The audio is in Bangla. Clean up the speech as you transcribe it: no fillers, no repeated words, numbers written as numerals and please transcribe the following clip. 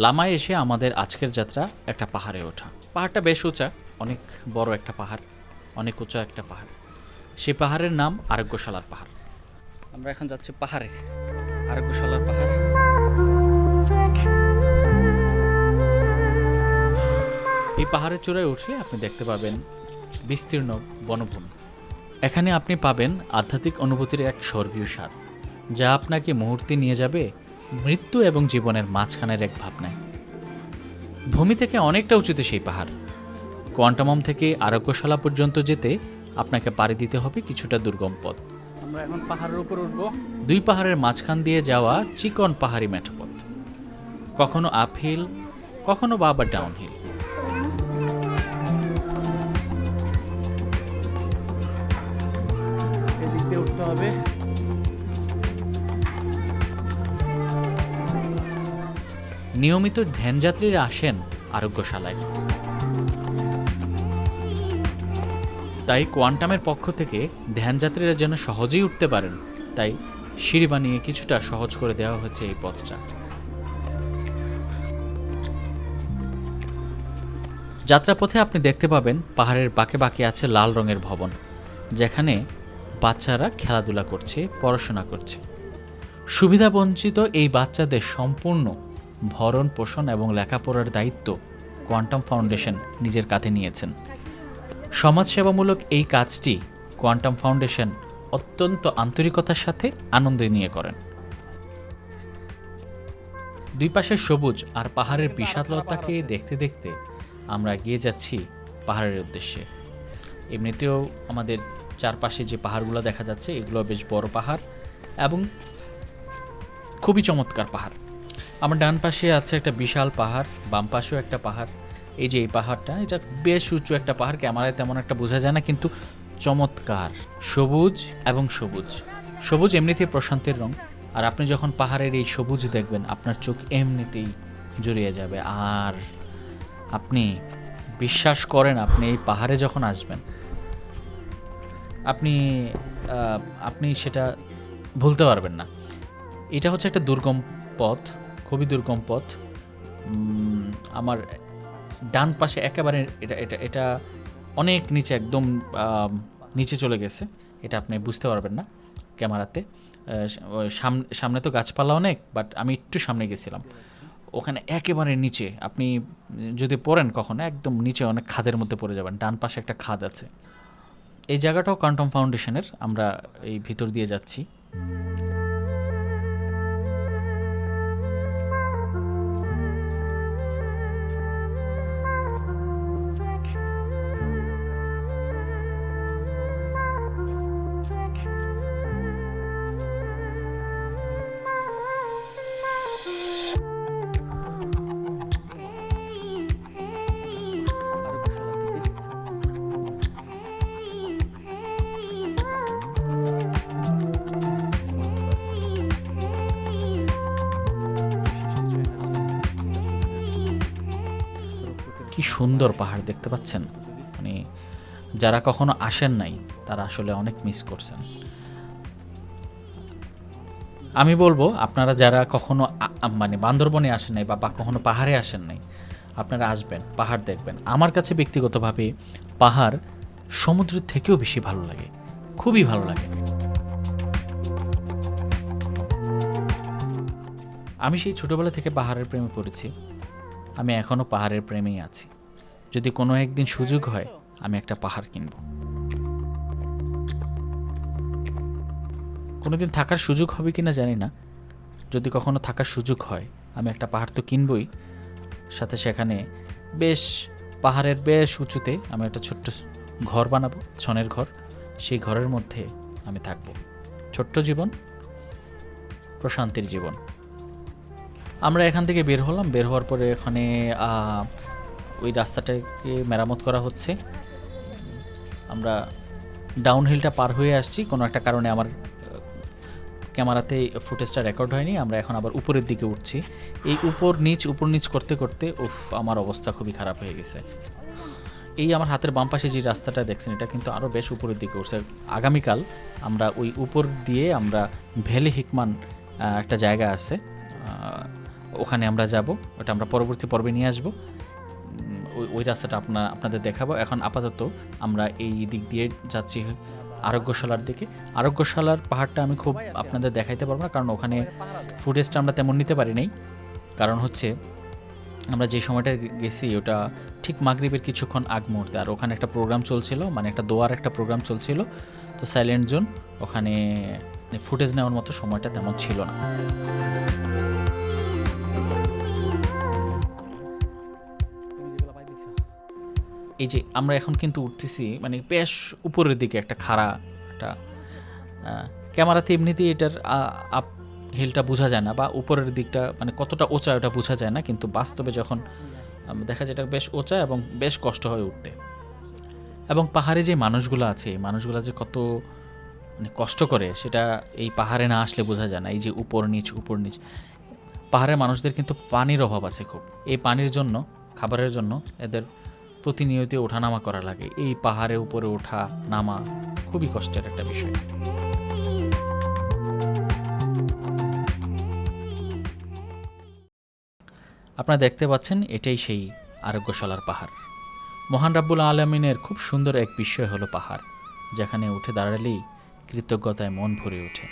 লামায় এসে আমাদের আজকের যাত্রা একটা পাহাড়ে ওঠা। পাহাড়টা বেশ উঁচা, অনেক বড় একটা পাহাড়, অনেক উঁচা একটা পাহাড়। সেই পাহাড়ের নাম আরোগ্যশালার পাহাড়। আমরা এখন যাচ্ছি পাহাড়ে, আরোগ্যশালার পাহাড়। এই পাহাড়ের চূড়ায় উঠলে আপনি দেখতে পাবেন বিস্তীর্ণ বনভূমি। এখানে আপনি পাবেন আধ্যাত্মিক অনুভূতির এক স্বর্গীয় স্বাদ, যা আপনাকে মুহূর্তে নিয়ে যাবে মৃত্যু এবং জীবনের মাঝখানের এক ভাবনায়। ভূমি থেকে অনেকটা উঁচুতে সেই পাহাড়। কোয়ান্টামম থেকে আরোগ্যশালা পর্যন্ত যেতে আপনাকে পাড়ি দিতে হবে কিছুটা দুর্গম পথ। আমরা এখন পাহাড়ের উপর উঠব। দুই পাহাড়ের মাঝখান দিয়ে যাওয়া চিকন পাহাড়ি মেঠোপথ, কখনো আপহিল, কখনো বা আবার ডাউনহিল। এদিক দিয়ে উঠতে হবে। নিয়মিত ধ্যানযাত্রীরা আসেন আরোগ্যশালায়, তাই কোয়ান্টামের পক্ষ থেকে ধ্যানযাত্রীরা যেন সহজেই উঠতে পারেন, তাই সিঁড়ি বানিয়ে কিছুটা সহজ করে দেওয়া হয়েছে এই পথটা। যাত্রাপথে আপনি দেখতে পাবেন পাহাড়ের বাঁকে বাঁকে আছে লাল রঙের ভবন, যেখানে বাচ্চারা খেলাধুলা করছে, পড়াশোনা করছে। সুবিধাবঞ্চিত এই বাচ্চাদের সম্পূর্ণ ভরণ পোষণ এবং লেখাপড়ার দায়িত্ব কোয়ান্টাম ফাউন্ডেশন নিজের কাঁধে নিয়েছেন। সমাজসেবামূলক এই কাজটি কোয়ান্টাম ফাউন্ডেশন অত্যন্ত আন্তরিকতার সাথে আনন্দ নিয়ে করেন। দুই পাশে সবুজ আর পাহাড়ের বিশালতাকে দেখতে দেখতে আমরা এগিয়ে যাচ্ছি পাহাড়ের উদ্দেশ্যে। এমনিতেও আমাদের চারপাশে যে পাহাড়গুলো দেখা যাচ্ছে, এগুলো বেশ বড় পাহাড় এবং খুবই চমৎকার পাহাড়। আমার ডান পাশে আছে একটা বিশাল পাহাড়, বাম পাশেও একটা পাহাড়। এই যে এই পাহাড়টা, এটা বেশ উঁচু একটা পাহাড়, ক্যামেরায় তেমন একটা বোঝা যায় না, কিন্তু চমৎকার সবুজ এবং সবুজ। সবুজ এমনিতেই প্রশান্তির রং, আর আপনি যখন পাহাড়ের এই সবুজ দেখবেন আপনার চোখ এমনিতেই জুড়িয়ে যাবে। আর আপনি বিশ্বাস করেন, আপনি এই পাহাড়ে যখন আসবেন আপনি সেটা ভুলতে পারবেন না। এটা হচ্ছে একটা দুর্গম পথ, খুবই দুর্গম পথ। আমার ডান পাশে একেবারে এটা এটা এটা অনেক নিচে, একদম নিচে চলে গেছে। এটা আপনি বুঝতে পারবেন না ক্যামেরাতে। সামনে তো গাছপালা অনেক, বাট আমি একটু সামনে গেছিলাম, ওখানে একেবারে নিচে আপনি যদি পড়েন কখনো, একদম নিচে অনেক খাদের মধ্যে পড়ে যাবেন। ডান পাশে একটা খাদ আছে। এই জায়গাটাও কোয়ান্টাম ফাউন্ডেশনের। আমরা এই ভিতর দিয়ে যাচ্ছি। কি সুন্দর পাহাড় দেখতে পাচ্ছেন। মানে যারা কখনো আসেন নাই তারা আসলে অনেক মিস করছেন। আমি বলবো আপনারা যারা কখনো মানে বান্দরবনে আসেন নাই বা কখনো পাহাড়ে আসেন নাই, আপনারা আসবেন, পাহাড় দেখবেন। আমার কাছে ব্যক্তিগতভাবে পাহাড় সমুদ্রের থেকেও বেশি ভালো লাগে, খুবই ভালো লাগে। আমি সেই ছোটবেলা থেকে পাহাড়ের প্রেমে পড়েছি। আমি এখনও পাহাড়ের প্রেমেই আছি। যদি কোনো একদিন সুযোগ হয় আমি একটা পাহাড় কিনব। কোনোদিন থাকার সুযোগ হবে কিনা জানি না, যদি কখনো থাকার সুযোগ হয় আমি একটা পাহাড় তো কিনবই, সাথে সেখানে বেশ পাহাড়ের বেশ উঁচুতে আমি একটা ছোট্ট ঘর বানাবো, ছনের ঘর। সেই ঘরের মধ্যে আমি থাকবো। ছোট্ট জীবন, প্রশান্তির জীবন। আমরা এখান থেকে বের হলাম। বের হওয়ার পরে এখানে ওই রাস্তাটাকে মেরামত করা হচ্ছে। আমরা ডাউনহিলটা পার হয়ে আসছি। কোনো একটা কারণে আমার ক্যামেরাতে ফুটেজটা রেকর্ড হয়নি। আমরা এখন আবার উপরের দিকে উঠছি। এই উপর নিচ করতে করতে আমার অবস্থা খুবই খারাপ হয়ে গেছে। এই আমার হাতের বাম পাশে যে রাস্তাটা দেখছেন, এটা কিন্তু আরও বেশ উপরের দিকে উঠছে। আগামীকাল আমরা ওই উপর দিয়ে আমরা ভ্যালি হিকমান একটা জায়গা আছে, ওখানে আমরা যাব, ওটা আমরা পরবর্তী পর্বে নিয়ে আসবো। ওই রাস্তাটা আপনাদের দেখাবো। এখন আপাতত আমরা এই দিক দিয়ে যাচ্ছি আরোগ্যশালার দিকে। আরোগ্যশালার পাহাড়টা আমি খুব আপনাদের দেখাইতে পারবো না, কারণ ওখানে ফুটেজটা আমরা তেমন নিতে পারি নাই। কারণ হচ্ছে আমরা যে সময়টা গেছি ওটা ঠিক মাগরিবের কিছুক্ষণ আগ মুহূর্তে, আর ওখানে একটা প্রোগ্রাম চলছিল, মানে একটা দোয়ার একটা প্রোগ্রাম চলছিল, তো সাইলেন্ট জোন, ওখানে ফুটেজ নেওয়ার মতো সময়টা তেমন ছিল না। এই যে আমরা এখন কিন্তু উঠতেছি মানে বেশ উপরের দিকে, একটা খাড়া একটা ক্যামেরাতে এমনিতেই এটার আপ হিলটা বোঝা যায় না, বা উপরের দিকটা মানে কতটা উঁচা ওটা বোঝা যায় না, কিন্তু বাস্তবে যখন দেখা যায় এটা বেশ উঁচা এবং বেশ কষ্ট হয় উঠতে। এবং পাহাড়ে যে মানুষগুলো আছে, এই মানুষগুলো যে কত মানে কষ্ট করে সেটা এই পাহাড়ে না আসলে বোঝা যায় না। এই যে উপর নিচ পাহাড়ের মানুষদের কিন্তু পানির অভাব আছে খুব। এই পানির জন্য, খাবারের জন্য এদের প্রতিনিয়ত ওঠানামা করা লাগে। এই পাহাড়ের উপরে ওঠা নামা খুবই কষ্টের একটা বিষয়। আপনারা দেখতে পাচ্ছেন এটাই সেই আরোগ্যশালার পাহাড়। মহান রাব্বুল আলামিনের খুব সুন্দর এক বিষয় হলো পাহাড়, যেখানে উঠে দাঁড়ালেই কৃতজ্ঞতায় মন ভরে ওঠে।